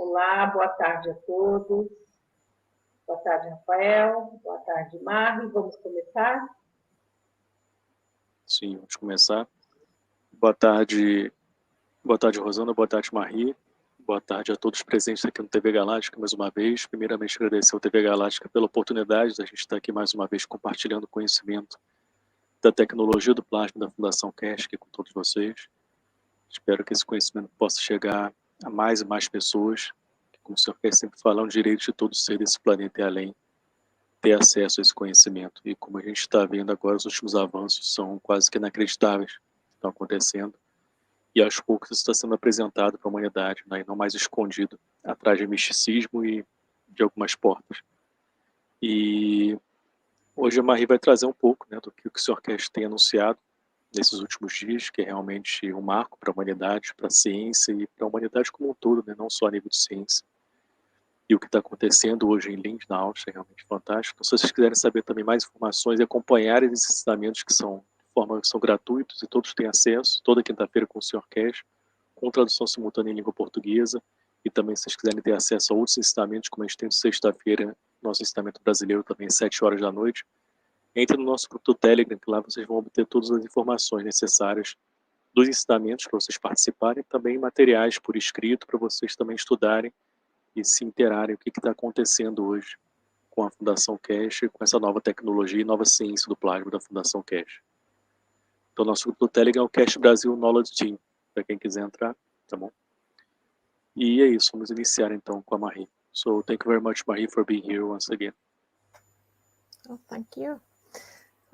Olá, boa tarde a todos. Boa tarde, Rafael. Boa tarde, Mari. Vamos começar? Sim, vamos começar. Boa tarde, Rosana. Boa tarde, Marie. Boa tarde a todos presentes aqui no TV Galáctica, mais uma vez. Primeiramente, agradecer ao TV Galáctica pela oportunidade de a gente estar aqui mais uma vez compartilhando conhecimento da tecnologia do plasma da Fundação Keshe aqui com todos vocês. Espero que esse conhecimento possa chegar a mais e mais pessoas, que, como o senhor quer sempre falar, é um direito de todo ser desse planeta e além, ter acesso a esse conhecimento. E como a gente está vendo agora, os últimos avanços são quase que inacreditáveis que estão acontecendo. E aos poucos isso está sendo apresentado para a humanidade, né, e não mais escondido atrás de misticismo e de algumas portas. E hoje a Marie vai trazer um pouco, né, do que o Sr. Keshe tem anunciado nesses últimos dias, que é realmente um marco para a humanidade, para a ciência e para a humanidade como um todo, né, não só a nível de ciência. E o que está acontecendo hoje em Linz, na Áustria, é realmente fantástico. Então, se vocês quiserem saber também mais informações e acompanhar esses ensinamentos que são gratuitos e todos têm acesso, toda quinta-feira com o Sr. Keshe, com tradução simultânea em língua portuguesa, e também se vocês quiserem ter acesso a outros ensinamentos, como a gente tem de sexta-feira, nosso ensinamento brasileiro também às 7 horas da noite, entre no nosso grupo do Telegram, que lá vocês vão obter todas as informações necessárias dos ensinamentos para vocês participarem, e também materiais por escrito para vocês também estudarem e se interarem o que está acontecendo hoje com a Fundação Keshe, com essa nova tecnologia e nova ciência do plasma da Fundação Keshe. Então, nosso grupo do Telegram é o Keshe Brasil Knowledge Team, para quem quiser entrar, tá bom? E é isso, vamos iniciar então com a Marie. So, thank you very much, Marie, for being here once again. Oh, thank you.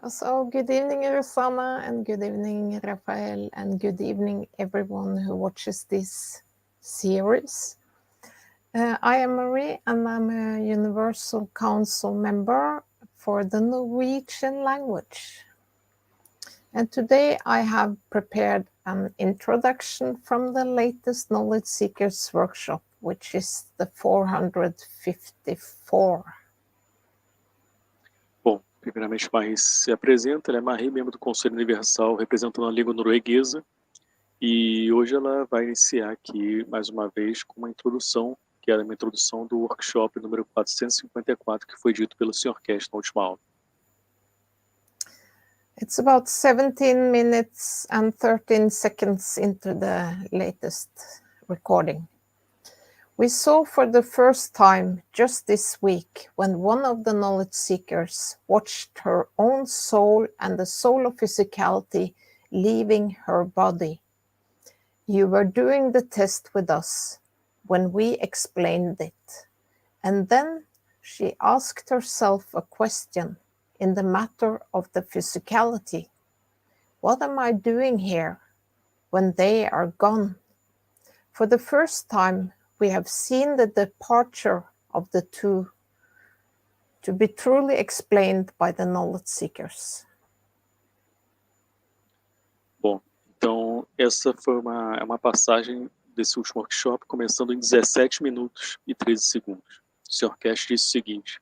So, good evening, Rosanna, and good evening, Rafael, and good evening, everyone who watches this series. I am Marie, and I'm a Universal Council member for the Norwegian language. And today I have prepared an introduction from the latest Knowledge Seekers workshop, which is the 454. Bom, primeiramente Marie se apresenta, ela é Marie, membro do Conselho Universal, representando a língua norueguesa, e hoje ela vai iniciar aqui, mais uma vez, com uma introdução, que era uma introdução do workshop número 454, que foi dito pelo Sr. Keshe na última aula. It's about 17 minutes and 13 seconds into the latest recording. We saw for the first time just this week when one of the knowledge seekers watched her own soul and the soul of physicality leaving her body. You were doing the test with us when we explained it. And then she asked herself a question in the matter of the physicality. What am I doing here when they are gone? For the first time, we have seen the departure of the two to be truly explained by the knowledge seekers. Bom, então essa foi uma passagem desse último workshop, começando em 17 minutos e 13 segundos. O Sr. Keshe disse o seguinte: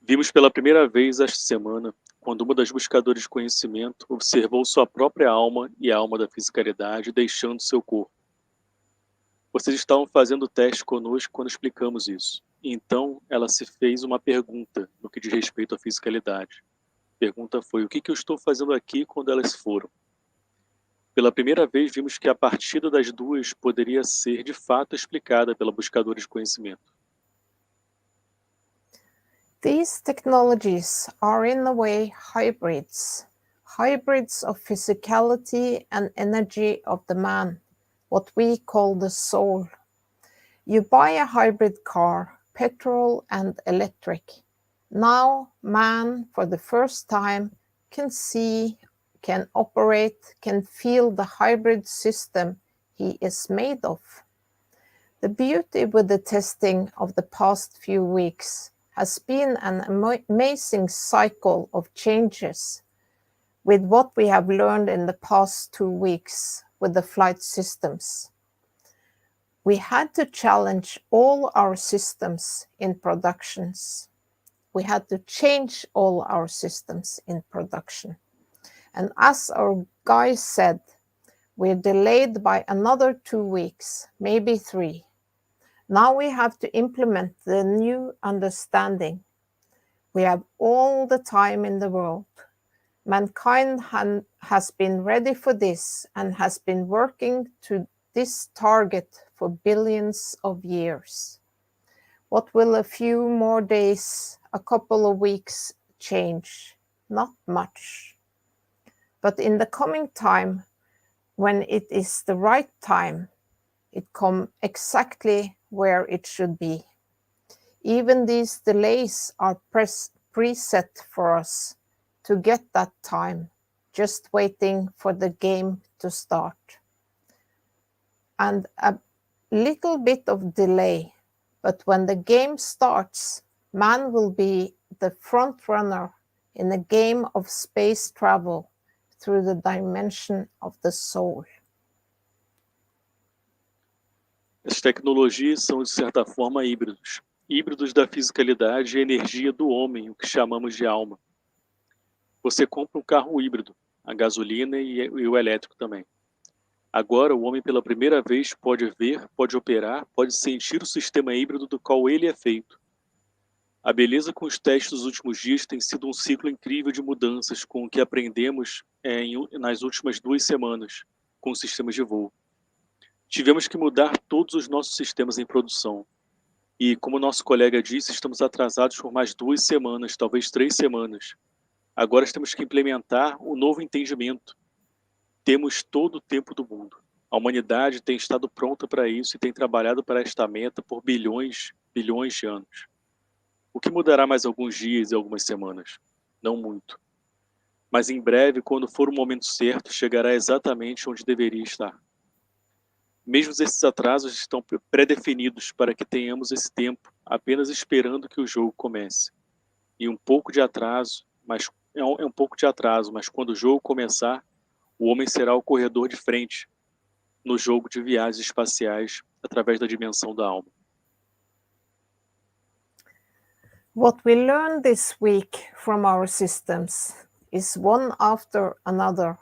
vimos pela primeira vez esta semana, quando uma das buscadores de conhecimento observou sua própria alma e a alma da fisicalidade deixando seu corpo. Vocês estavam fazendo o teste conosco quando explicamos isso. E então ela se fez uma pergunta no que diz respeito à fisicalidade. A pergunta foi: o que eu estou fazendo aqui quando elas foram? Pela primeira vez vimos que a partida das duas poderia ser de fato explicada pela buscadora de conhecimento. These technologies are in a way hybrids of physicality and energy of the man, what we call the soul. You buy a hybrid car, petrol and electric. Now man, for the first time, can see, can operate, can feel the hybrid system he is made of. The beauty with the testing of the past few weeks has been an amazing cycle of changes with what we have learned in the past 2 weeks with the flight systems. We had to challenge all our systems in productions. We had to change all our systems in production. And as our guy said, we're delayed by another 2 weeks, maybe 3, Now we have to implement the new understanding. We have all the time in the world. Mankind has been ready for this and has been working to this target for billions of years. What will a few more days, a couple of weeks change? Not much. But in the coming time, when it is the right time, it come exactly where it should be. Even these delays are preset for us to get that time, just waiting for the game to start. And a little bit of delay, but when the game starts, man will be the front runner in a game of space travel through the dimension of the soul. As tecnologias são, de certa forma, híbridos. Híbridos da fisicalidade e energia do homem, o que chamamos de alma. Você compra um carro híbrido, a gasolina e o elétrico também. Agora, o homem pela primeira vez pode ver, pode operar, pode sentir o sistema híbrido do qual ele é feito. A beleza com os testes dos últimos dias tem sido um ciclo incrível de mudanças com o que aprendemos nas últimas 2 semanas, com os sistemas de voo. Tivemos que mudar todos os nossos sistemas em produção. E, como nosso colega disse, estamos atrasados por mais 2 semanas, talvez 3 semanas. Agora temos que implementar o novo entendimento. Temos todo o tempo do mundo. A humanidade tem estado pronta para isso e tem trabalhado para esta meta por bilhões de anos. O que mudará mais alguns dias e algumas semanas? Não muito. Mas em breve, quando for o momento certo, chegará exatamente onde deveria estar. Mesmo esses atrasos estão pré-definidos para que tenhamos esse tempo, apenas esperando que o jogo comece. E um pouco de atraso, mas quando o jogo começar, o homem será o corredor de frente no jogo de viagens espaciais através da dimensão da alma. What we learned this week from our systems is one after another.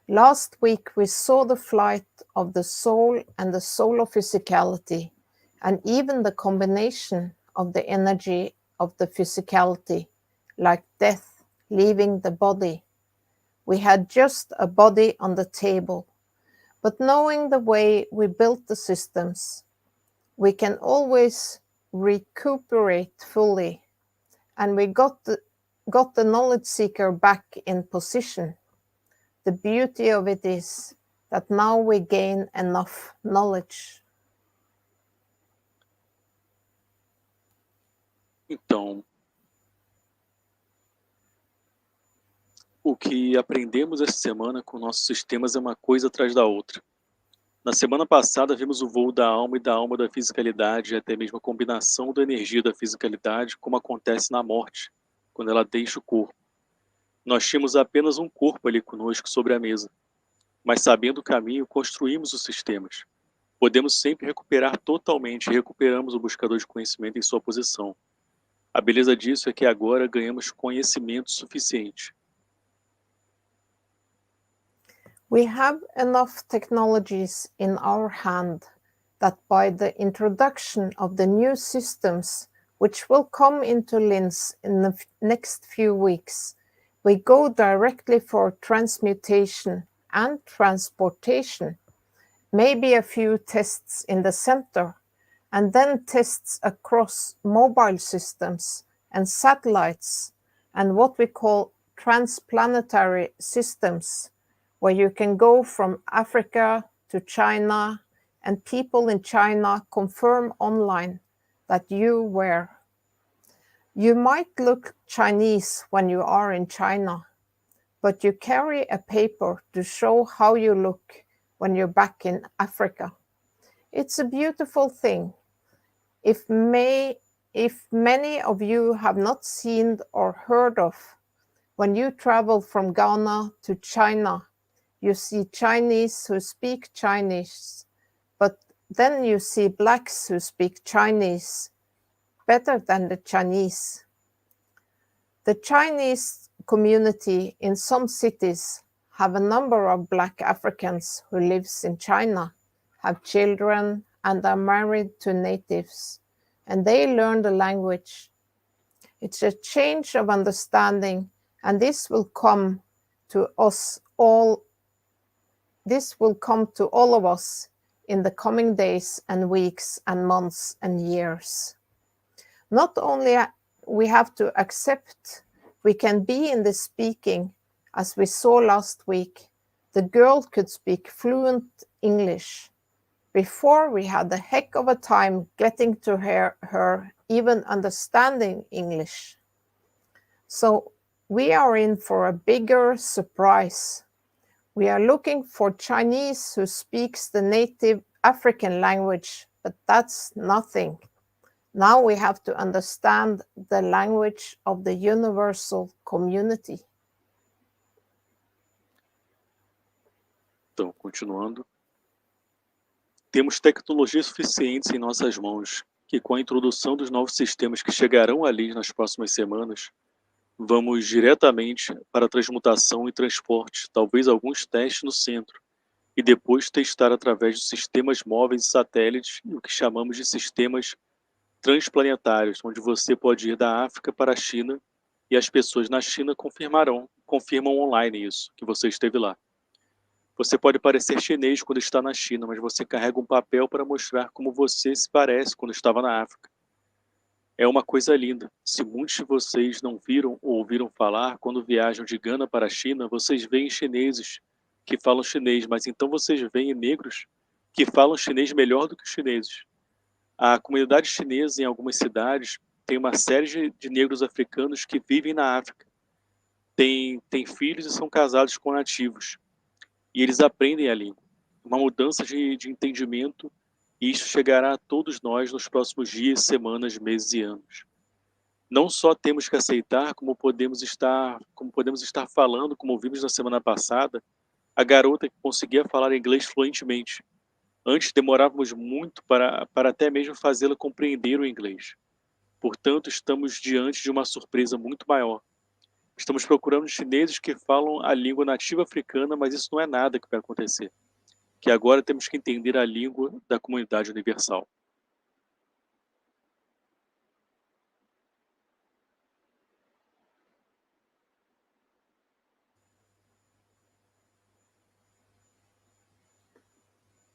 Last week we saw the flight of the soul and the solar physicality, and even the combination of the energy of the physicality, like death leaving the body. We had just a body on the table, but knowing the way we built the systems, we can always recuperate fully, and we got the knowledge seeker back in position. The beauty of it is that now we gain enough knowledge. Então, o que aprendemos essa semana com nossos sistemas é uma coisa atrás da outra. Na semana passada vimos o voo da alma e da alma da fisicalidade, e até mesmo a combinação da energia da fisicalidade, como acontece na morte, quando ela deixa o corpo. Nós tínhamos apenas um corpo ali conosco sobre a mesa, mas sabendo o caminho, construímos os sistemas. Podemos sempre recuperar totalmente, e recuperamos o buscador de conhecimento em sua posição. A beleza disso é que agora ganhamos conhecimento suficiente. We have enough technologies in our hand that by the introduction of the new systems, which will come into Linz in the next few weeks, we go directly for transmutation and transportation, maybe a few tests in the center, and then tests across mobile systems and satellites, and what we call transplanetary systems, where you can go from Africa to China, and people in China confirm online that you were. You might look Chinese when you are in China, but you carry a paper to show how you look when you're back in Africa. It's a beautiful thing. If many of you have not seen or heard of, when you travel from Ghana to China, you see Chinese who speak Chinese, but then you see blacks who speak Chinese better than the Chinese. The Chinese community in some cities have a number of black Africans who lives in China, have children and are married to natives, and they learn the language. It's a change of understanding, and this will come to us all. This will come to all of us in the coming days and weeks and months and years. Not only we have to accept we can be in the speaking, as we saw last week, the girl could speak fluent English. Before, we had a heck of a time getting to her even understanding English. So we are in for a bigger surprise. We are looking for Chinese who speaks the native African language, but that's nothing. Now we have to understand the language of the universal community. Então, continuando. Temos tecnologias suficientes em nossas mãos que, com a introdução dos novos sistemas que chegarão ali nas próximas semanas, vamos diretamente para a transmutação e transporte, talvez alguns testes no centro, e depois testar através de sistemas móveis e satélites e o que chamamos de sistemas transplanetários, onde você pode ir da África para a China e as pessoas na China confirmam online isso, que você esteve lá. Você pode parecer chinês quando está na China, mas você carrega um papel para mostrar como você se parece quando estava na África. É uma coisa linda. Se muitos de vocês não viram ou ouviram falar, quando viajam de Gana para a China, vocês veem chineses que falam chinês, mas então vocês veem negros que falam chinês melhor do que os chineses. A comunidade chinesa em algumas cidades tem uma série de negros africanos que vivem na África. Tem filhos e são casados com nativos. E eles aprendem a língua. Uma mudança de entendimento, e isso chegará a todos nós nos próximos dias, semanas, meses e anos. Não só temos que aceitar, como podemos estar falando, como vimos na semana passada, a garota que conseguia falar inglês fluentemente. Antes demorávamos muito para até mesmo fazê-la compreender o inglês. Portanto, estamos diante de uma surpresa muito maior. Estamos procurando chineses que falam a língua nativa africana, mas isso não é nada que vai acontecer. Que agora temos que entender a língua da comunidade universal.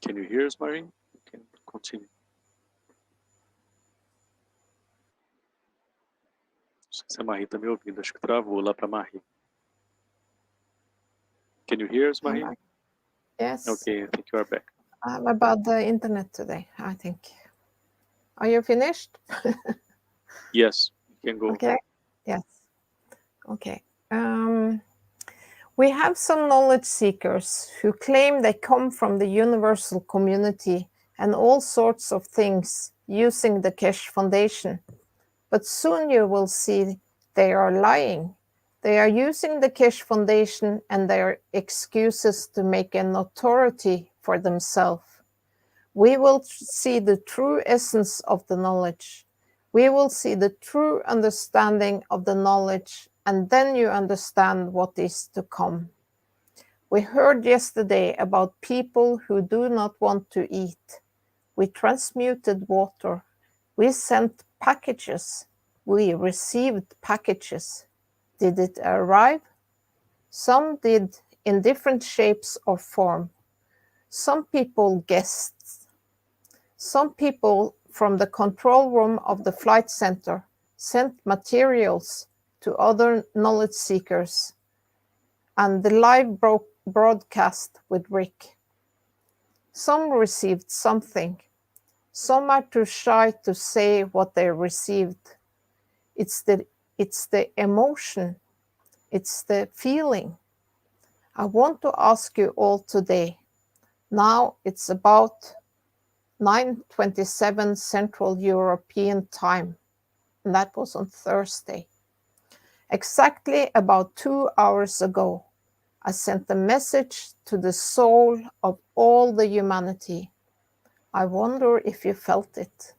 Can you hear us, Marie? You can continue. Não sei se a Marie está me ouvindo, acho que travou lá para a Marie. Can you hear us, Marie? Yes. Okay, I think you are back. About the internet today, I think. Are you finished? Yes, you can go. Okay. Yes. Okay. We have some knowledge seekers who claim they come from the universal community and all sorts of things using the Keshe Foundation. But soon you will see they are lying. They are using the Keshe Foundation and their excuses to make an authority for themselves. We will see the true essence of the knowledge. We will see the true understanding of the knowledge, and then you understand what is to come. We heard yesterday about people who do not want to eat. We transmuted water. We sent packages. We received packages. Did it arrive? Some did in different shapes or form. Some people guessed. Some people from the control room of the flight center sent materials to other knowledge seekers and the live broadcast with Rick. Some received something. Some are too shy to say what they received. It's the emotion. It's the feeling. I want to ask you all today. Now it's about 9:27 Central European Time. And that was on Thursday. Exactly about 2 hours ago, I sent a message to the soul of all the humanity. I wonder if you felt it.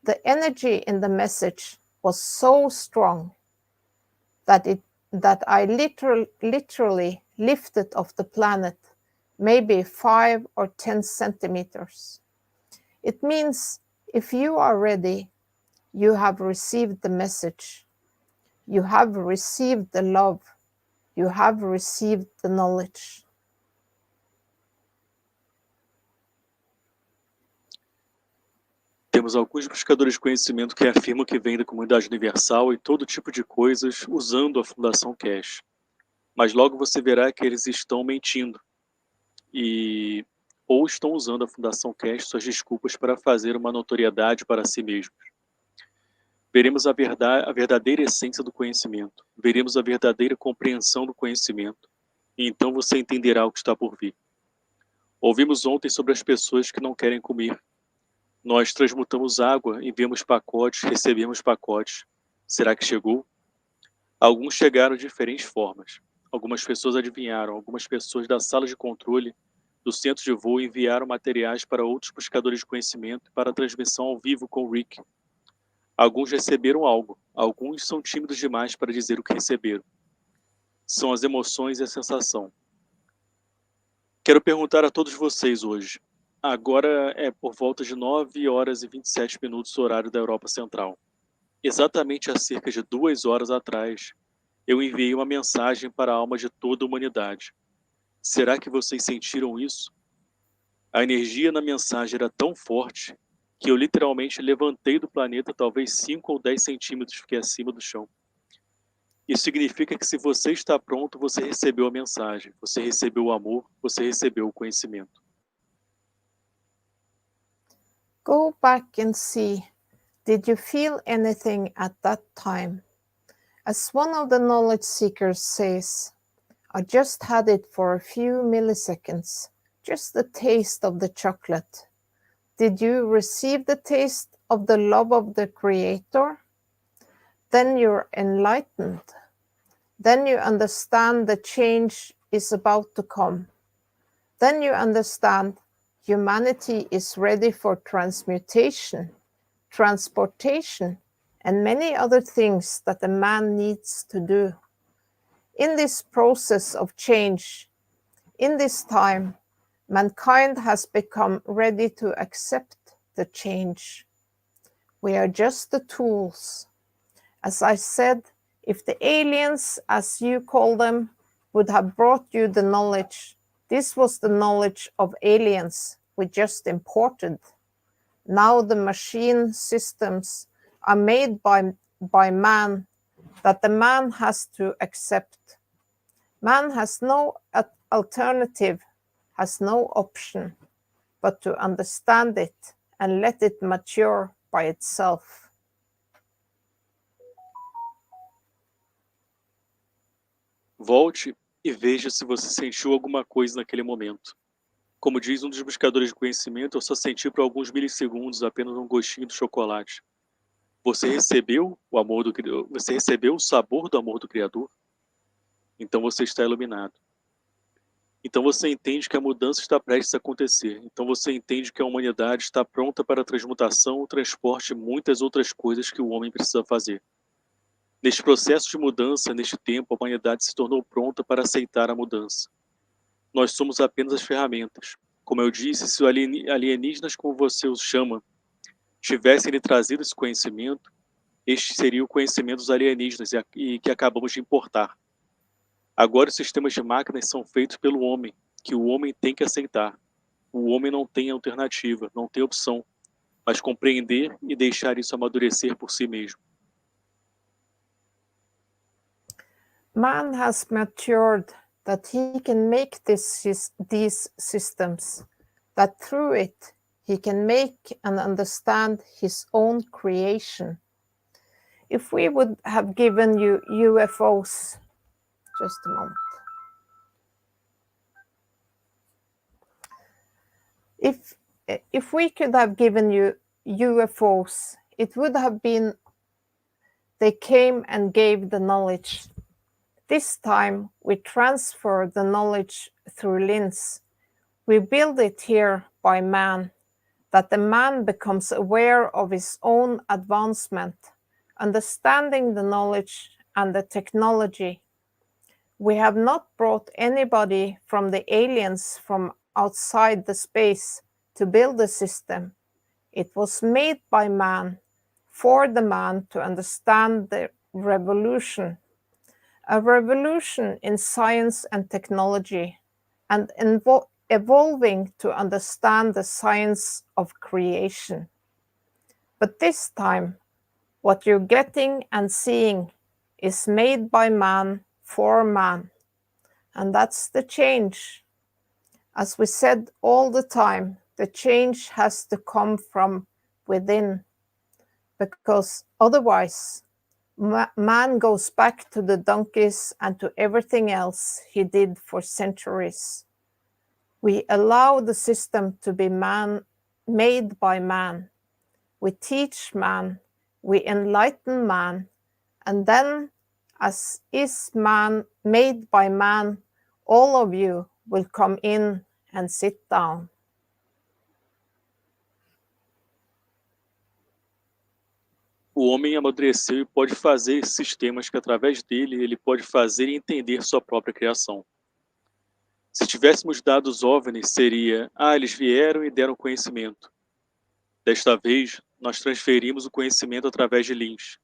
The energy in the message was so strong that I literally lifted off the planet maybe 5 or 10 centimeters. It means if you are ready, you have received the message, you have received the love, you have received the knowledge. Temos alguns buscadores de conhecimento que afirmam que vêm da comunidade universal e todo tipo de coisas usando a Fundação Keshe. Mas logo você verá que eles estão mentindo ou estão usando a Fundação Keshe suas desculpas para fazer uma notoriedade para si mesmos. Veremos a verdadeira essência do conhecimento, veremos a verdadeira compreensão do conhecimento, e então você entenderá o que está por vir. Ouvimos ontem sobre as pessoas que não querem comer. Nós transmutamos água, enviamos pacotes, recebemos pacotes. Será que chegou? Alguns chegaram de diferentes formas. Algumas pessoas adivinharam, algumas pessoas da sala de controle do centro de voo enviaram materiais para outros buscadores de conhecimento para a transmissão ao vivo com o Wiki. Alguns receberam algo, alguns são tímidos demais para dizer o que receberam. São as emoções e a sensação. Quero perguntar a todos vocês hoje. Agora é por volta de 9 horas e 27 minutos, horário da Europa Central. Exatamente há cerca de 2 horas atrás, eu enviei uma mensagem para a alma de toda a humanidade. Será que vocês sentiram isso? A energia na mensagem era tão forte que eu literalmente levantei do planeta talvez 5 ou 10 centímetros, fiquei acima do chão. Isso significa que se você está pronto, você recebeu a mensagem, você recebeu o amor, você recebeu o conhecimento. Go back and see, did you feel anything at that time? As one of the knowledge seekers says, I just had it for a few milliseconds, just the taste of the chocolate. Did you receive the taste of the love of the Creator? Then you're enlightened. Then you understand the change is about to come. Then you understand humanity is ready for transmutation, transportation, and many other things that a man needs to do. In this process of change, in this time, mankind has become ready to accept the change. We are just the tools. As I said, if the aliens, as you call them, would have brought you the knowledge, this was the knowledge of aliens we just imported. Now the machine systems are made by man that the man has to accept. Man has no alternative, has no option, but to understand it and let it mature by itself. Volte e veja se você sentiu alguma coisa naquele momento. Como diz um dos buscadores de conhecimento, eu só senti por alguns milissegundos apenas um gostinho do chocolate. Você recebeu o amor do Criador? Você recebeu o sabor do amor do Criador? Então você está iluminado. Então você entende que a mudança está prestes a acontecer. Então você entende que a humanidade está pronta para a transmutação, o transporte e muitas outras coisas que o homem precisa fazer. Neste processo de mudança, neste tempo, a humanidade se tornou pronta para aceitar a mudança. Nós somos apenas as ferramentas. Como eu disse, se os alienígenas, como você os chama, tivessem lhe trazido esse conhecimento, este seria o conhecimento dos alienígenas e que acabamos de importar. Agora os sistemas de máquinas são feitos pelo homem, que o homem tem que aceitar. O homem não tem alternativa, não tem opção, mas compreender e deixar isso amadurecer por si mesmo. Man has matured that he can make these systems, that through it he can make and understand his own creation. If we would have given you UFOs, just a moment. If we could have given you UFOs, it would have been they came and gave the knowledge. This time we transfer the knowledge through lens. We build it here by man, that the man becomes aware of his own advancement, understanding the knowledge and the technology. We have not brought anybody from the aliens from outside the space to build the system. It was made by man, for the man to understand the revolution. A revolution in science and technology, and evolving to understand the science of creation. But this time, what you're getting and seeing is made by man for man. And that's the change. As we said all the time, the change has to come from within, because otherwise, man goes back to the donkeys and to everything else he did for centuries. We allow the system to be made by man. We teach man, we enlighten man, and then, as is man made by man, all of you will come in and sit down. O homem amadureceu e pode fazer sistemas que, através dele, ele pode fazer e entender sua própria criação. Se tivéssemos dado os OVNIs, seria: eles vieram e deram conhecimento. Desta vez, nós transferimos o conhecimento através de links.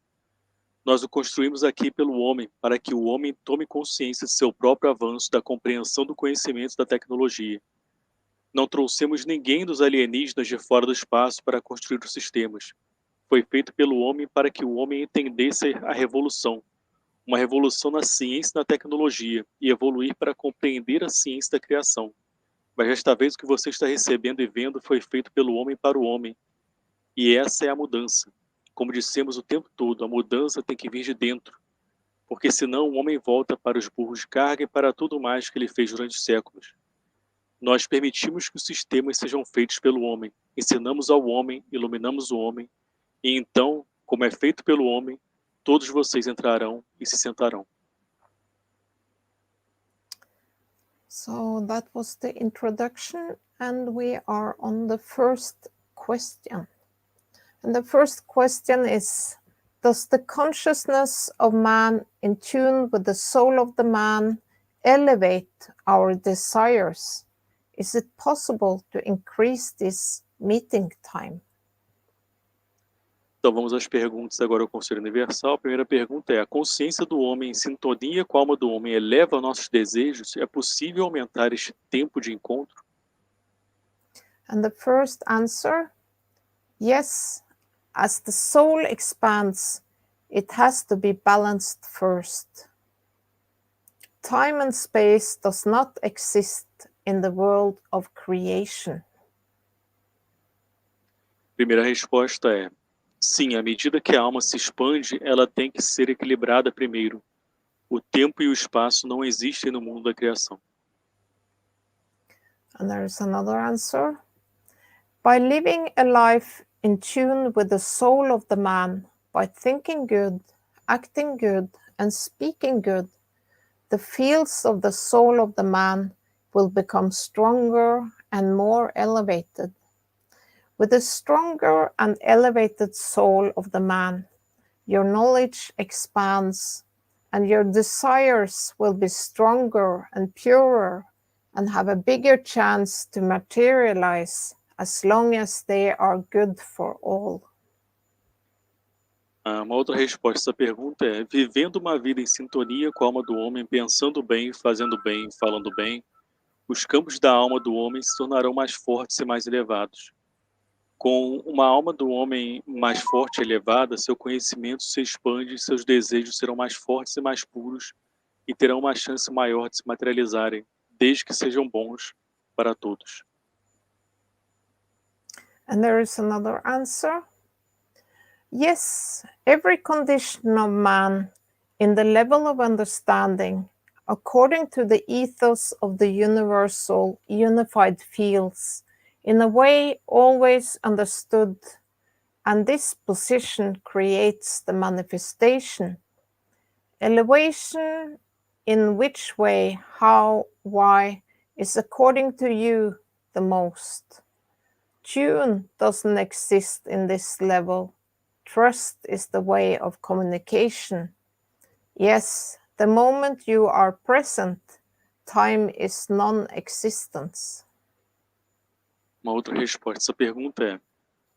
Nós o construímos aqui pelo homem, para que o homem tome consciência de seu próprio avanço da compreensão do conhecimento da tecnologia. Não trouxemos ninguém dos alienígenas de fora do espaço para construir os sistemas. Foi feito pelo homem para que o homem entendesse a revolução, uma revolução na ciência e na tecnologia, e evoluir para compreender a ciência da criação. Mas desta vez o que você está recebendo e vendo foi feito pelo homem para o homem. E essa é a mudança. Como dissemos o tempo todo, a mudança tem que vir de dentro, porque senão o homem volta para os burros de carga e para tudo mais que ele fez durante séculos. Nós permitimos que os sistemas sejam feitos pelo homem, ensinamos ao homem, iluminamos o homem, e então, como é feito pelo homem, todos vocês entrarão e se sentarão. So that was the introduction, and we are on the first question. And the first question is, does the consciousness of man in tune with the soul of the man elevate our desires? Is it possible to increase this meeting time? Então vamos às perguntas agora ao Conselho Universal. A primeira pergunta é: a consciência do homem em sintonia com a alma do homem eleva nossos desejos? É possível aumentar este tempo de encontro? And the first answer, yes. As the soul expands, it has to be balanced first. Time and space does not exist in the world of creation. Primeira resposta é: sim, à medida que a alma se expande, ela tem que ser equilibrada primeiro. O tempo e o espaço não existem no mundo da criação. And there is another answer. By living a life in tune with the soul of the man, by thinking good, acting good, and speaking good, the fields of the soul of the man will become stronger and more elevated. With the stronger and elevated soul of the man, your knowledge expands, and your desires will be stronger and purer, and have a bigger chance to materialize, as long as they are good for all. Uma outra resposta a essa pergunta é: vivendo uma vida em sintonia com a alma do homem, pensando bem, fazendo bem, falando bem, os campos da alma do homem se tornarão mais fortes e mais elevados. Com uma alma do homem mais forte e elevada, seu conhecimento se expande, seus desejos serão mais fortes e mais puros e terão uma chance maior de se materializarem, desde que sejam bons para todos. And there is another answer. Yes, every condition of man in the level of understanding, according to the ethos of the universal unified fields, in a way always understood, and this position creates the manifestation. Elevation in which way, how, why, is according to you the most. Tune doesn't exist in this level. Trust is the way of communication. Yes, the moment you are present, time is non-existence. Uma outra resposta a essa pergunta é: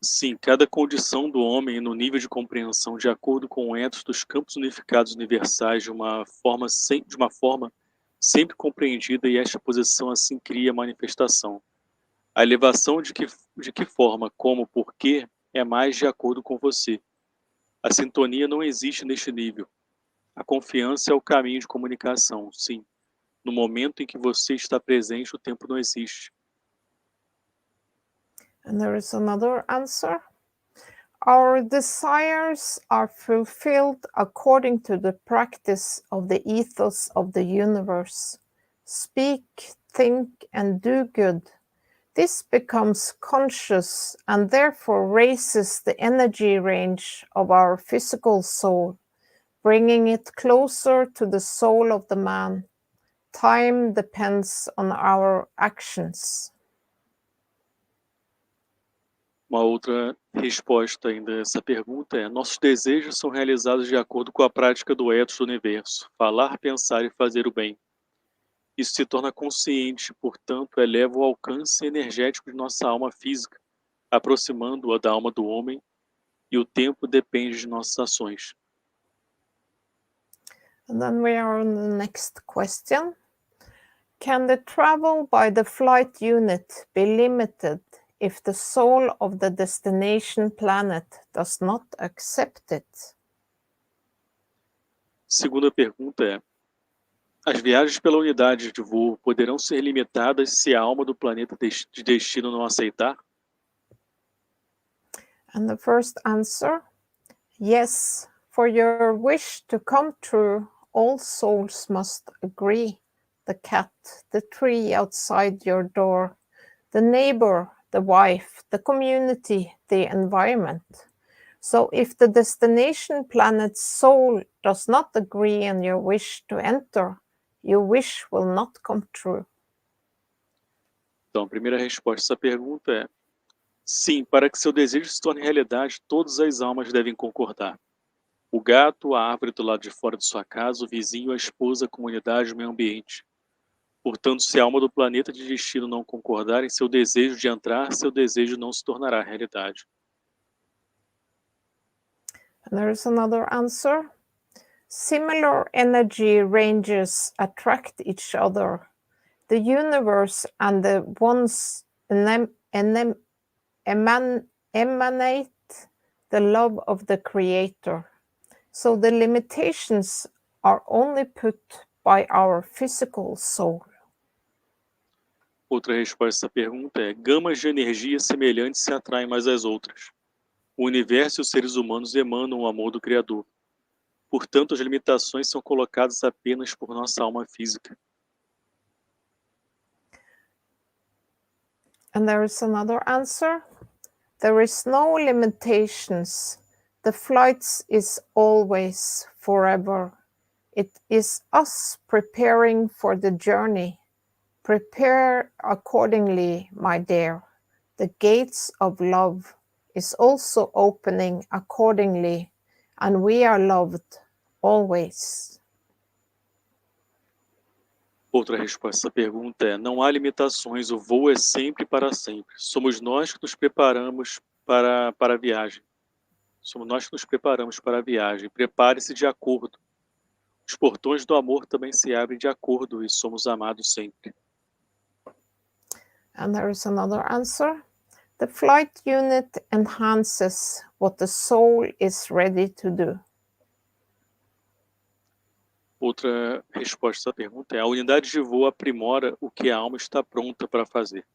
Sim, cada condição do homem no nível de compreensão de acordo com o ethos dos campos unificados universais de uma forma sempre compreendida, e esta posição assim cria a manifestação. A elevação de que forma, como, porquê, é mais de acordo com você. A sintonia não existe neste nível. A confiança é o caminho de comunicação, sim. No momento em que você está presente, o tempo não existe. And there is another answer. Our desires are fulfilled according to the practice of the ethos of the universe. Speak, think, and do good. This becomes conscious and therefore raises the energy range of our physical soul, bringing it closer to the soul of the man. Time depends on our actions. Uma outra resposta ainda a essa pergunta é: nossos desejos são realizados de acordo com a prática do ethos do universo, falar, pensar e fazer o bem. Isso se torna consciente, portanto, eleva o alcance energético de nossa alma física, aproximando-a da alma do homem, e o tempo depende de nossas ações. And then we are on the next question. Can the travel by the flight unit be limited if the soul of the destination planet does not accept it? Segunda pergunta é: as viagens pela unidade de voo poderão ser limitadas se a alma do planeta de destino não aceitar? And the first answer, yes. For your wish to come true, all souls must agree. The cat, the tree outside your door, the neighbor, the wife, the community, the environment. So if the destination planet's soul does not agree on your wish to enter, your wish will not come true. Então, a primeira resposta a essa pergunta é: sim, para que seu desejo se torne realidade, todas as almas devem concordar. O gato, a árvore do lado de fora de sua casa, o vizinho, a esposa, a comunidade, o meio ambiente. Portanto, se a alma do planeta de destino não concordar em seu desejo de entrar, seu desejo não se tornará realidade. And there is another answer. Similar energy ranges attract each other. The universe and the ones emanate the love of the Creator. So the limitations are only put by our physical soul. Outra resposta a essa pergunta é: gamas de energia semelhantes se atraem mais às outras. O universo e os seres humanos emanam o amor do Criador. Portanto, as limitações são colocadas apenas por nossa alma física. And there is another answer. There is no limitations. The flights is always, forever. It is us preparing for the journey. Prepare accordingly, my dear. The gates of love is also opening accordingly, and we are loved always. Outra resposta a essa pergunta é: não há limitações, o voo é sempre para sempre. Somos nós que nos preparamos para a viagem. Somos nós que nos preparamos para a viagem. Prepare-se de acordo. Os portões do amor também se abrem de acordo e somos amados sempre. And there is another answer. The flight unit enhances what the soul is ready to do. Outra resposta a essa pergunta é: a unidade de voo aprimora o que a alma está pronta para fazer.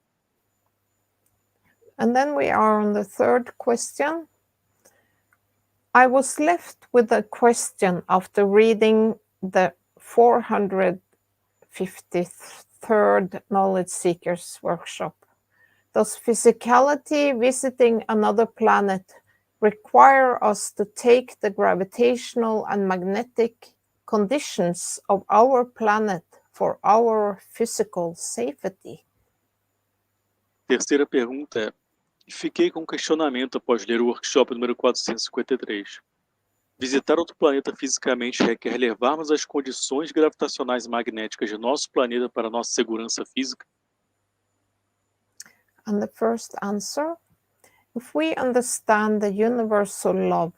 And then we are on the third question. I was left with a question after reading the 453rd Knowledge Seekers Workshop. Does physicality visiting another planet require us to take the gravitational and magnetic conditions of our planet for our physical safety? Terceira pergunta é: fiquei com um questionamento após ler o workshop número 453. Visitar outro planeta fisicamente requer levarmos as condições gravitacionais e magnéticas de nosso planeta para nossa segurança física? And the first answer, If we understand the universal love,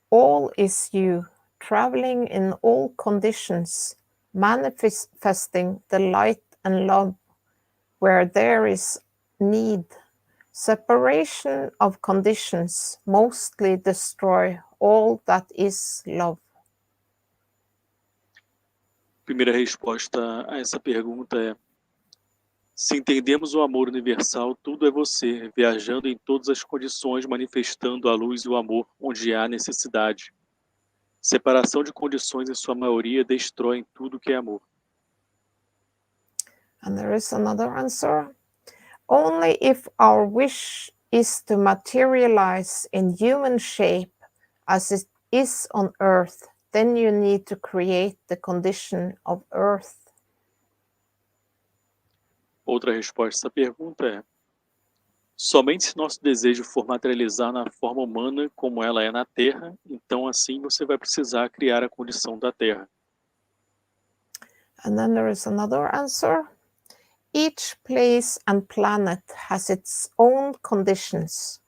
all is you, traveling in all conditions, manifesting the light and love where there is need. Separation of conditions mostly destroy all that is love. Primeira resposta a essa pergunta é: se entendemos o amor universal, tudo é você, viajando em todas as condições, manifestando a luz e o amor onde há necessidade. Separação de condições, em sua maioria, destroem tudo que é amor. And there is another answer. Only if our wish is to materialize in human shape as it is on earth, then you need to create the condition of earth. Outra resposta a essa pergunta é: somente se nosso desejo for materializar na forma humana como ela é na Terra, então assim você vai precisar criar a condição da Terra. And then there is another answer. Each place and planet has its own conditions.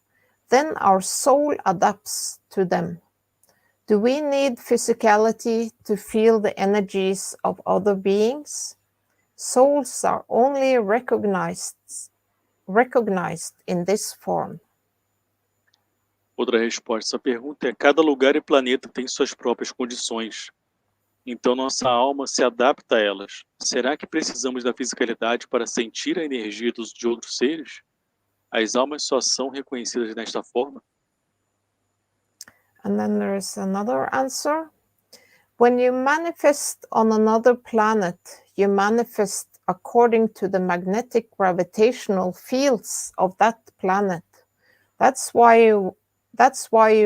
Then our soul adapts to them. Do we need physicality to feel the energies of other beings? Souls are only recognized in this form. Outra resposta a essa pergunta é: cada lugar e planeta tem suas próprias condições. Então nossa alma se adapta a elas. Será que precisamos da fisicalidade para sentir a energia de outros seres? As almas só são reconhecidas nesta forma? And then there is another answer. When you manifest on another planet, you manifest according to the magnetic gravitational fields of that planet. That's why you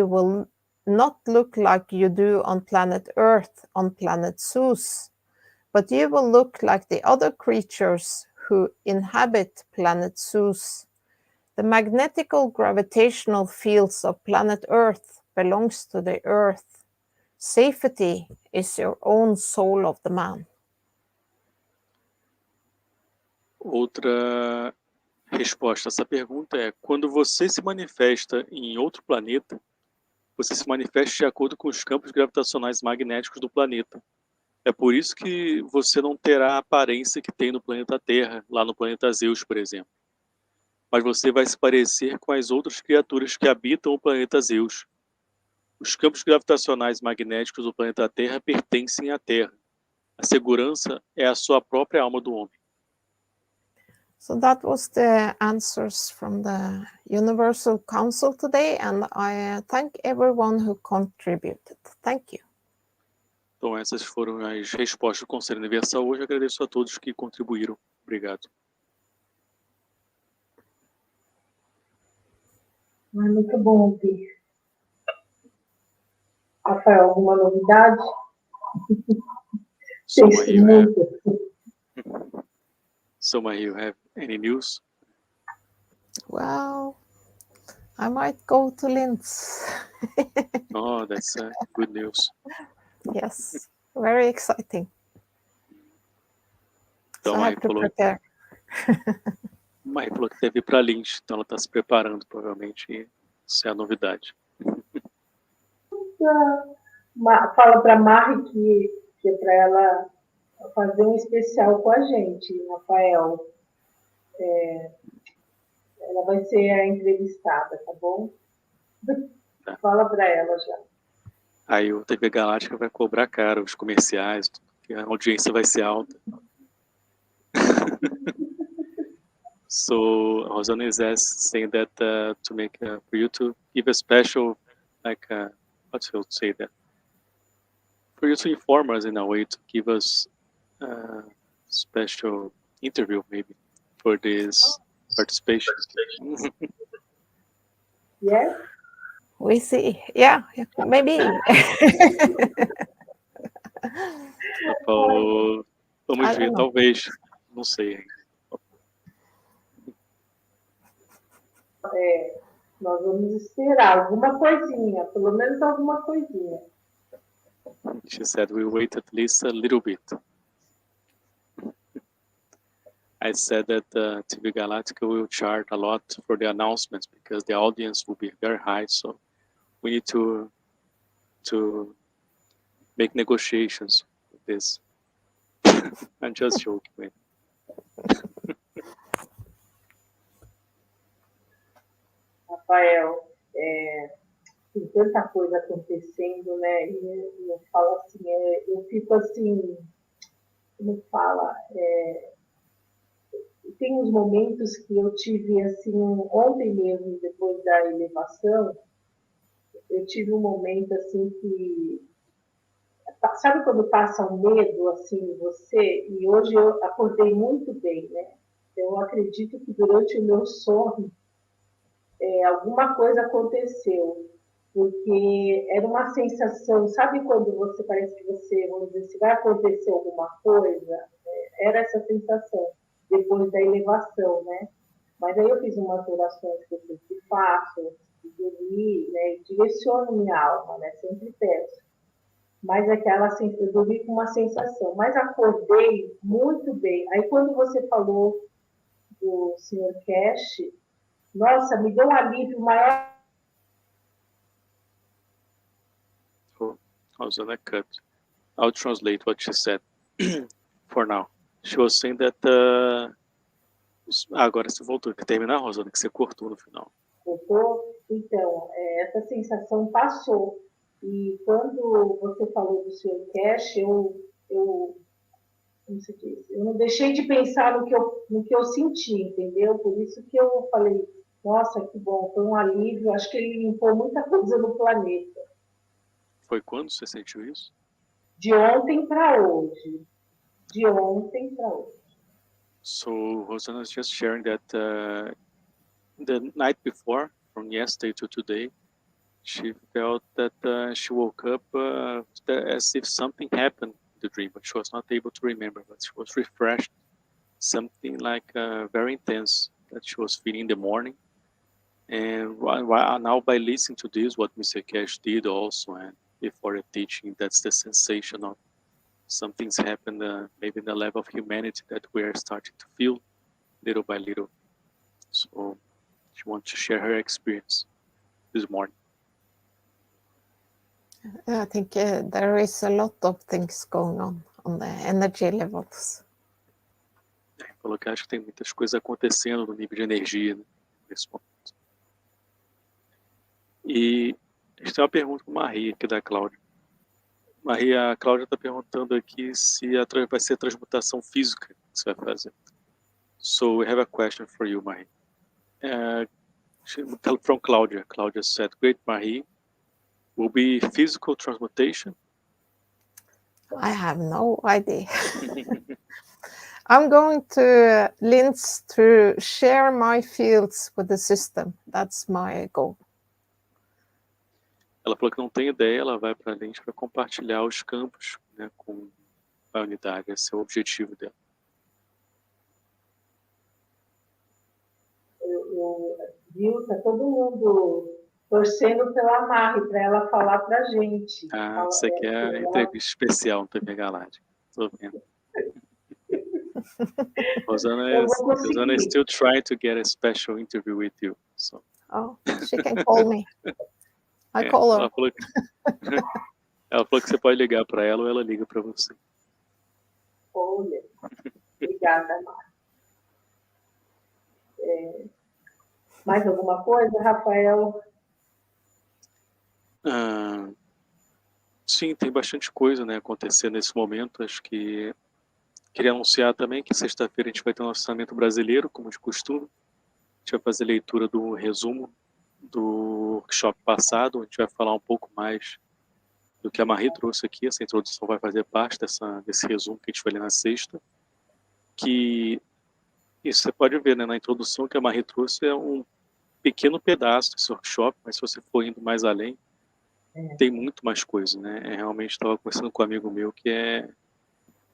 will not look like you do on planet Earth, on planet Zeus, but you will look like the other creatures who inhabit planet Zeus. The magnetical gravitational fields of planet Earth belongs to the Earth. Safety is your own soul of the man. Outra resposta a essa pergunta é: quando você se manifesta em outro planeta, você se manifesta de acordo com os campos gravitacionais magnéticos do planeta. É por isso que você não terá a aparência que tem no planeta Terra, lá no planeta Zeus, por exemplo. Mas você vai se parecer com as outras criaturas que habitam o planeta Zeus. Os campos gravitacionais magnéticos do planeta Terra pertencem à Terra. A segurança é a sua própria alma do homem. So that was the answers from the Universal Council today, and I thank everyone who contributed. Thank you. Então essas foram as respostas do Conselho Universal hoje. Agradeço a todos que contribuíram. Obrigado. Muito bom ouvir. Rafael, alguma novidade? Summaries, you have any news? Well, I might go to Linz. Oh, that's good news. Yes, very exciting. Então, so I have to prepare. Marie falou que deve ir para Linz, então ela está se preparando, provavelmente, e isso é a novidade. Fala para a Marie que é para ela fazer um especial com a gente, Rafael. Ela vai ser a entrevistada, tá bom? Tá. Fala para ela já. Aí o TV Galáctica vai cobrar caro os comerciais, porque a audiência vai ser alta. So Rosana is saying that to make for you to give a special, like how to say that, for you to inform us in a way to give us a special interview maybe for this participation. Yes. We see. Yeah, maybe. Vamos ver, talvez. Não sei ainda. Nós vamos esperar alguma coisinha, pelo menos alguma coisinha. She said we'll wait at least a little bit. I said that TV Galactica will charge a lot for the announcements because the audience will be very high. So we need to make negotiations with this. I'm just joking, man. Rafael, tem tanta coisa acontecendo, né? E eu falo assim, eu fico assim, como fala, tem uns momentos que eu tive assim, ontem mesmo, depois da elevação, eu tive um momento assim que, sabe quando passa um medo assim em você? E hoje eu acordei muito bem, né? Eu acredito que durante o meu sono alguma coisa aconteceu, porque era uma sensação, sabe quando você parece que você, vamos dizer, se vai acontecer alguma coisa? Era essa sensação, depois da elevação, né? Mas aí eu fiz umas orações que eu sempre faço, antes de dormir, né? E direciono minha alma, né? Sempre peço. Mas aquela, eu dormi com uma sensação, mas acordei muito bem. Aí quando você falou do Sr. Keshe, nossa, me deu um alívio maior. Oh, I was on a cut. I'll translate what she said for now. She was saying that agora você voltou, que terminar, Rosana, que você cortou no final. Cortou? Então, essa sensação passou. E quando você falou do Sr. Keshe, como se diz, eu não deixei de pensar no que eu senti, entendeu? Por isso que eu falei, nossa, que bom, foi um alívio, acho que ele limpou muita coisa no planeta. Foi quando você sentiu isso? De ontem para hoje. De ontem para hoje. So Rosana is just sharing that the night before, from yesterday to today, she felt that she woke up as if something happened in the dream, but she was not able to remember, but she was refreshed, something like very intense that she was feeling in the morning. And now by listening to this, what Mr. Keshe did also, and before the teaching, that's the sensation of something's happened, maybe in the level of humanity that we are starting to feel little by little. So she wants to share her experience this morning. I think there is a lot of things going on the energy levels. Falou que acho que tem muitas coisas acontecendo no nível de energia, né, nesse momento. E a gente tem uma pergunta com a Marie aqui da Cláudia. Marie, a Cláudia está perguntando aqui se vai ser transmutação física que você vai fazer. So we have a question for you, Marie. From Cláudia. Cláudia said, "Great, Marie. Will be physical transmutation?" I have no idea. I'm going to Linz to share my fields with the system. That's my goal. Ela falou que não tem ideia, ela vai para Linz para compartilhar os campos, né, com a unidade. Esse é o objetivo dela. Viu? Tá todo mundo torcendo pela Marie, para ela falar para a gente. Isso aqui é a entrevista especial no TV Galáctica. Estou vendo. Rosana is still trying to get a special interview with you. So. Oh, she can call me. I call her. Ela falou que você pode ligar para ela ou ela liga para você. Olha, obrigada, Marie. Mais alguma coisa, Rafael? Sim, tem bastante coisa, né, acontecendo nesse momento. Acho que queria anunciar também que sexta-feira a gente vai ter um Ensinamento Brasileiro, como de costume. A gente vai fazer leitura do resumo do workshop passado. A gente vai falar um pouco mais do que a Marie trouxe aqui. Essa introdução vai fazer parte desse resumo que a gente vai ler na sexta. Que isso você pode ver, né, na introdução que a Marie trouxe é um pequeno pedaço desse workshop, mas se você for indo mais além, tem muito mais coisa, né? Realmente estava conversando com um amigo meu que é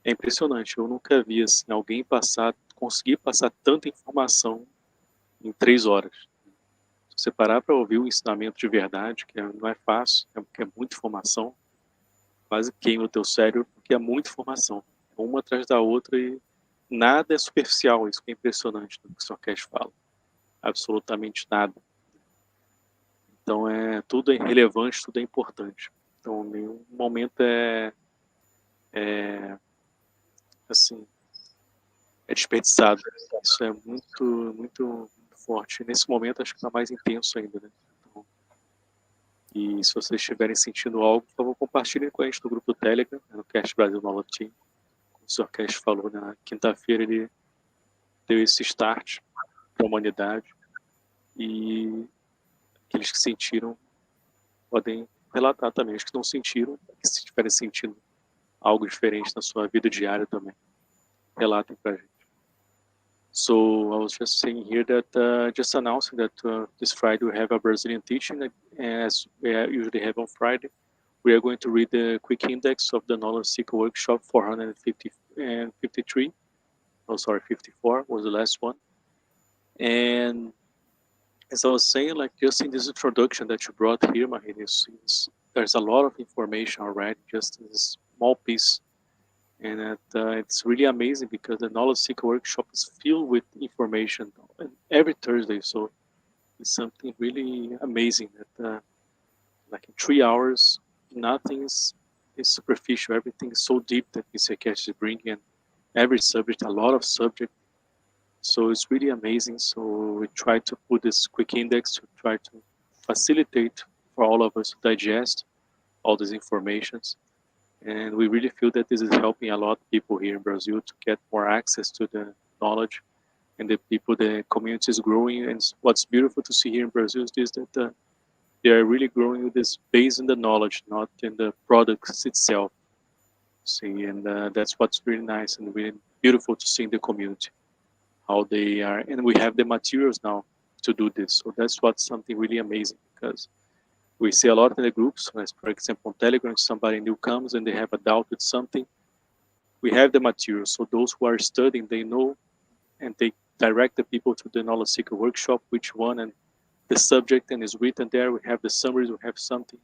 impressionante. Eu nunca vi assim, alguém conseguir passar tanta informação em 3 horas. Se você parar para ouvir o ensinamento de verdade, que não é fácil, porque é muita informação, quase queima o teu cérebro, porque é muita informação, uma atrás da outra, e nada é superficial, isso que é impressionante do que o Sr. Keshe fala. Absolutamente nada. Então, tudo é relevante, tudo é importante. Então, nenhum momento assim, é desperdiçado. Isso é muito, muito forte. Nesse momento, acho que está mais intenso ainda, né? Então, e se vocês estiverem sentindo algo, por favor, compartilhem com a gente no grupo do Telegram, no Keshe Brasil Nova Team. Como o Sr. Keshe falou, na quinta-feira ele deu esse start para a humanidade. E aqueles que sentiram podem relatar também. Os que não sentiram, que se estiverem sentindo algo diferente na sua vida diária também, relatem para a gente. So I was just saying here that just announcing that this Friday we have a Brazilian teaching, as we usually have on Friday. We are going to read the quick index of the Knowledge Seeker Workshop 453. Oh, sorry, 54 was the last one. And as I was saying, like just in this introduction that you brought here, Mehran, there's a lot of information already, just in this small piece. And it's really amazing because the Knowledge Seeker Workshop is filled with information every Thursday. So it's something really amazing that like in 3 hours, nothing is superficial. Everything is so deep that Mr. Keshe is bringing in every subject, a lot of subject. So it's really amazing. So we try to put this quick index to try to facilitate for all of us to digest all these informations. And we really feel that this is helping a lot of people here in Brazil to get more access to the knowledge, and the community is growing. And what's beautiful to see here in Brazil is this, that they are really growing with this based in the knowledge, not in the products itself. See, and that's what's really nice and really beautiful to see in the community, how they are, and we have the materials now to do this. So that's what's something really amazing, because we see a lot in the groups, as for example on Telegram, somebody new comes and they have a doubt with something. We have the material, so those who are studying, they know, and they direct the people to the Knowledge Seeker Workshop, which one, and the subject, and is written there. We have the summaries, we have something.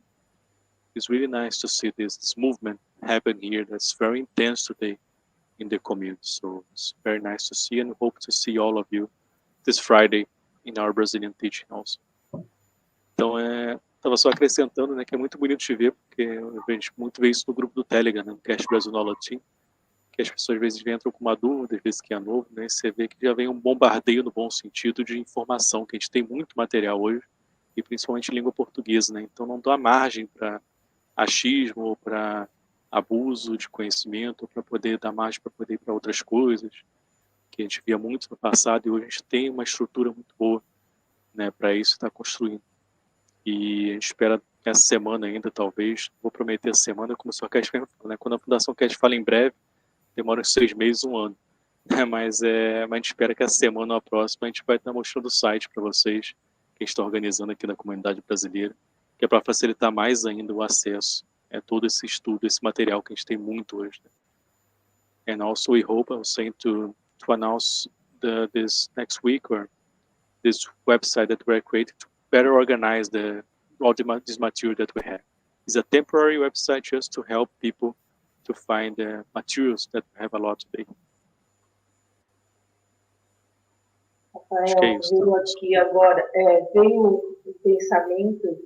It's really nice to see this movement happen here that's very intense today in the community. So it's very nice to see, and hope to see all of you this Friday in our Brazilian teaching also. Então, estava só acrescentando, né, que é muito bonito de ver, porque eu vejo muito ver isso no grupo do Telegram, né, no Keshe Brasil Nova Team, que as pessoas às vezes entram com uma dúvida, às vezes que é novo, né, e você vê que já vem um bombardeio no bom sentido de informação, que a gente tem muito material hoje, e principalmente em língua portuguesa, né, então não dá margem para achismo ou para abuso de conhecimento, para poder dar margem para poder ir para outras coisas, que a gente via muito no passado, e hoje a gente tem uma estrutura muito boa, né, para isso estar construindo. E a gente espera que essa semana ainda, talvez, vou prometer a semana, como o Sr. Keshe fala, né? Quando a Fundação Keshe fala em breve, demora uns 6 meses, 1 ano. Mas a gente espera que essa semana ou a próxima a gente vai estar mostrando o site para vocês, que a gente está organizando aqui na Comunidade Brasileira, que é para facilitar mais ainda o acesso a todo esse estudo, esse material que a gente tem muito hoje. Né? And also we hope, I was saying to announce this next week, or this website that we're creating to better organize all this material that we have. It's a temporary website just to help people to find the materials that we have a lot today. Rafael, veio aqui agora, veio um pensamento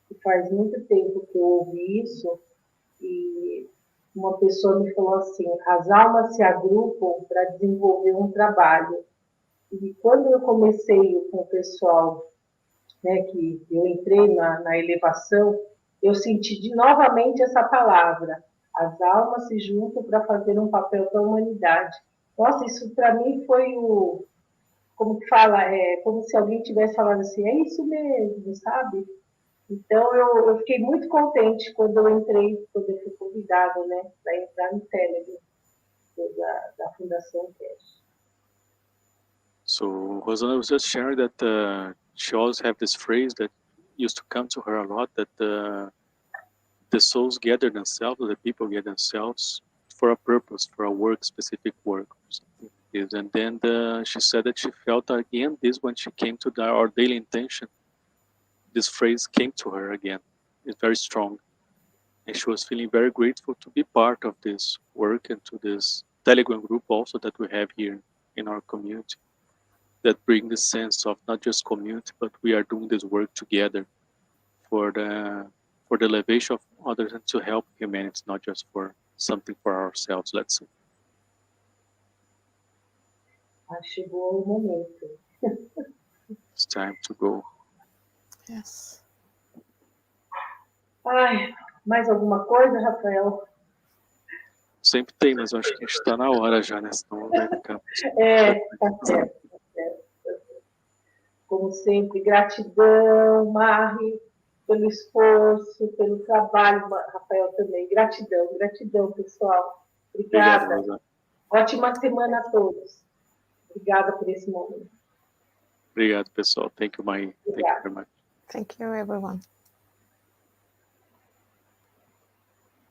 que faz muito tempo que eu ouvi isso, e uma pessoa me falou assim: as almas se agrupam para desenvolver um trabalho. E quando eu comecei com o pessoal, né, que eu entrei na elevação, eu senti novamente essa palavra: as almas se juntam para fazer um papel para a humanidade. Nossa, isso para mim foi como que fala, como se alguém tivesse falado assim, é isso mesmo, sabe? Então eu fiquei muito contente quando eu entrei, quando eu fui convidada, né, para entrar no Telegram da Fundação Keshe. So Rosana was just sharing that she always have this phrase that used to come to her a lot, that the souls gather themselves, the people gather themselves for a purpose, for a work, specific work. And then she said that she felt again this when she came to our daily intention. This phrase came to her again. It's very strong. And she was feeling very grateful to be part of this work and to this Telegram group also that we have here in our community that bring the sense of not just community, but we are doing this work together for the elevation of others and to help humanity, not just for something for ourselves, let's say. Chegou o momento. It's time to go. Yes. Ai, mais alguma coisa, Rafael? Sempre tem, mas eu acho que a gente está na hora já, né? Senão vai ficar... Tá certo, tá certo. Como sempre, gratidão, Marie, pelo esforço, pelo trabalho, Rafael também. Gratidão, pessoal. Obrigada. Obrigado, Ótima semana a todos. Obrigada por esse momento. Obrigado, pessoal. Thank you, Marie. Thank you very much. Thank you, everyone.